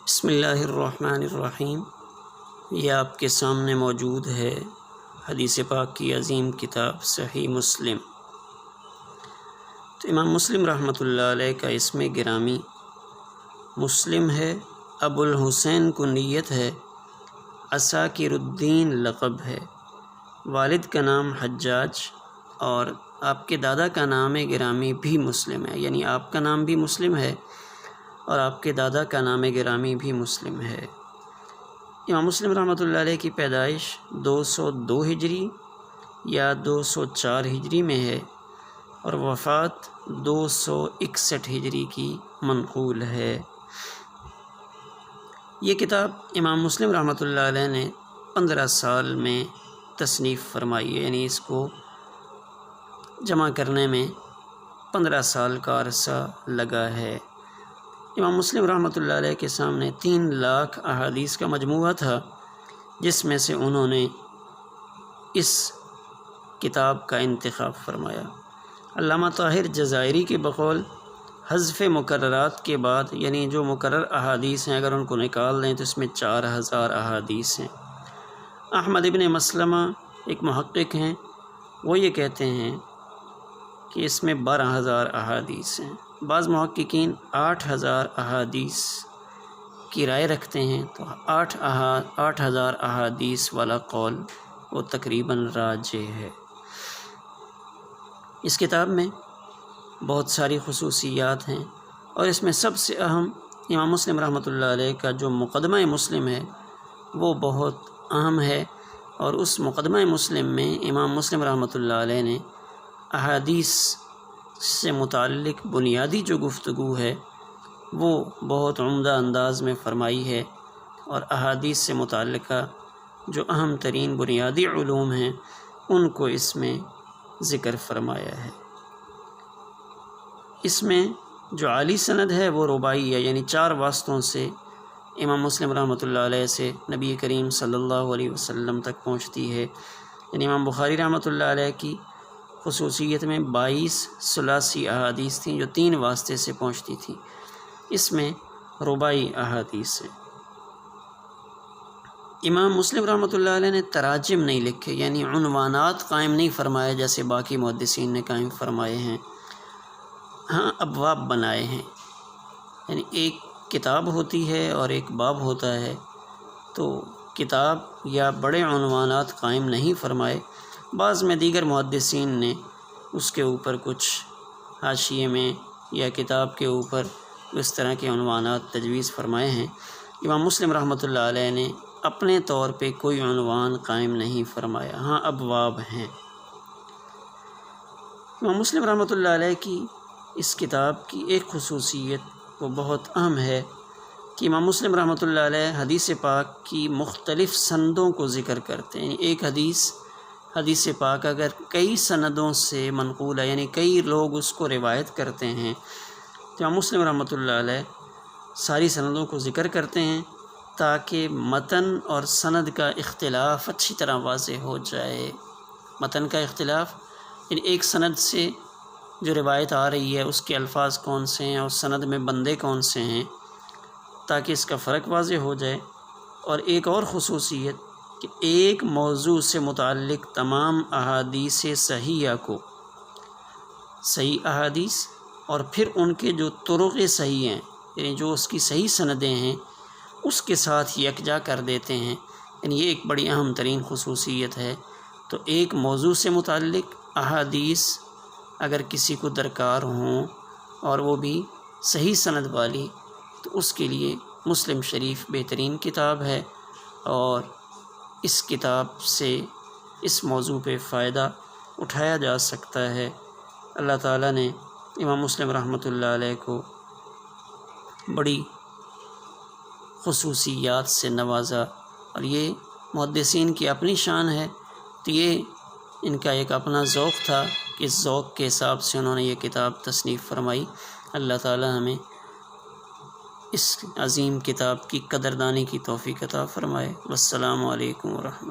بسم اللہ الرحمن الرحیم۔ یہ آپ کے سامنے موجود ہے حدیث پاک کی عظیم کتاب صحیح مسلم۔ تو امام مسلم رحمۃ اللہ علیہ کا اسم گرامی مسلم ہے، ابو الحسین کنیت ہے، عساکر الدین لقب ہے، والد کا نام حجاج اور آپ کے دادا کا نام گرامی بھی مسلم ہے، یعنی آپ کا نام بھی مسلم ہے اور آپ کے دادا کا نام گرامی بھی مسلم ہے۔ امام مسلم رحمۃ اللہ علیہ کی پیدائش 202 ہجری یا 204 ہجری میں ہے اور وفات 261 ہجری کی منقول ہے۔ یہ کتاب امام مسلم رحمۃ اللہ علیہ نے 15 سال میں تصنیف فرمائی ہے، یعنی اس کو جمع کرنے میں 15 سال کا عرصہ لگا ہے۔ امام مسلم رحمۃ اللہ علیہ کے سامنے 3 لاکھ احادیث کا مجموعہ تھا، جس میں سے انہوں نے اس کتاب کا انتخاب فرمایا۔ علامہ طاہر جزائری کے بقول حذف مکررات کے بعد، یعنی جو مکرر احادیث ہیں اگر ان کو نکال دیں تو اس میں 4000 احادیث ہیں۔ احمد ابن مسلمہ ایک محقق ہیں، وہ یہ کہتے ہیں کہ اس میں 12000 احادیث ہیں۔ بعض محققین 8000 احادیث کی رائے رکھتے ہیں، تو 8000 احادیث والا قول وہ تقریباً راجح ہے۔ اس کتاب میں بہت ساری خصوصیات ہیں اور اس میں سب سے اہم امام مسلم رحمۃ اللہ علیہ کا جو مقدمہ مسلم ہے وہ بہت اہم ہے، اور اس مقدمہ مسلم میں امام مسلم رحمۃ اللہ علیہ نے احادیث سے متعلق بنیادی جو گفتگو ہے وہ بہت عمدہ انداز میں فرمائی ہے، اور احادیث سے متعلقہ جو اہم ترین بنیادی علوم ہیں ان کو اس میں ذکر فرمایا ہے۔ اس میں جو عالی سند ہے وہ رباعی ہے، یعنی 4 واسطوں سے امام مسلم رحمۃ اللہ علیہ سے نبی کریم صلی اللہ علیہ وسلم تک پہنچتی ہے۔ یعنی امام بخاری رحمۃ اللہ علیہ کی خصوصیت میں 22 ثلاثی احادیث تھیں جو 3 واسطے سے پہنچتی تھیں، اس میں رباعی احادیث ہیں۔ امام مسلم رحمۃ اللہ علیہ نے تراجم نہیں لکھے، یعنی عنوانات قائم نہیں فرمائے جیسے باقی محدثین نے قائم فرمائے ہیں، ہاں ابواب بنائے ہیں، یعنی ایک کتاب ہوتی ہے اور ایک باب ہوتا ہے، تو کتاب یا بڑے عنوانات قائم نہیں فرمائے۔ بعض میں دیگر محدثین نے اس کے اوپر کچھ حاشیے میں یا کتاب کے اوپر اس طرح کے عنوانات تجویز فرمائے ہیں۔ امام مسلم رحمۃ اللہ علیہ نے اپنے طور پہ کوئی عنوان قائم نہیں فرمایا، ہاں ابواب ہیں۔ امام مسلم رحمۃ اللہ علیہ کی اس کتاب کی ایک خصوصیت وہ بہت اہم ہے کہ امام مسلم رحمۃ اللہ علیہ حدیث پاک کی مختلف سندوں کو ذکر کرتے ہیں۔ ایک حدیث پاک اگر کئی سندوں سے منقول ہے، یعنی کئی لوگ اس کو روایت کرتے ہیں، تو امام مسلم رحمۃ اللہ علیہ ساری سندوں کو ذکر کرتے ہیں تاکہ متن اور سند کا اختلاف اچھی طرح واضح ہو جائے۔ متن کا اختلاف یعنی ایک سند سے جو روایت آ رہی ہے اس کے الفاظ کون سے ہیں اور سند میں بندے کون سے ہیں، تاکہ اس کا فرق واضح ہو جائے۔ اور ایک اور خصوصیت کہ ایک موضوع سے متعلق تمام احادیث صحیحہ کو، صحیح احادیث اور پھر ان کے جو طرق صحیح ہیں، یعنی جو اس کی صحیح سندیں ہیں، اس کے ساتھ یکجا کر دیتے ہیں، یعنی یہ ایک بڑی اہم ترین خصوصیت ہے۔ تو ایک موضوع سے متعلق احادیث اگر کسی کو درکار ہوں اور وہ بھی صحیح سند والی، تو اس کے لیے مسلم شریف بہترین کتاب ہے، اور اس کتاب سے اس موضوع پہ فائدہ اٹھایا جا سکتا ہے۔ اللہ تعالیٰ نے امام مسلم رحمۃ اللہ علیہ کو بڑی خصوصیات سے نوازا، اور یہ محدثین کی اپنی شان ہے، تو یہ ان کا ایک اپنا ذوق تھا کہ اس ذوق کے حساب سے انہوں نے یہ کتاب تصنیف فرمائی۔ اللہ تعالیٰ ہمیں اس عظیم کتاب کی قدردانی کی توفیق عطا فرمائے۔ والسلام علیکم ورحمۃ اللہ۔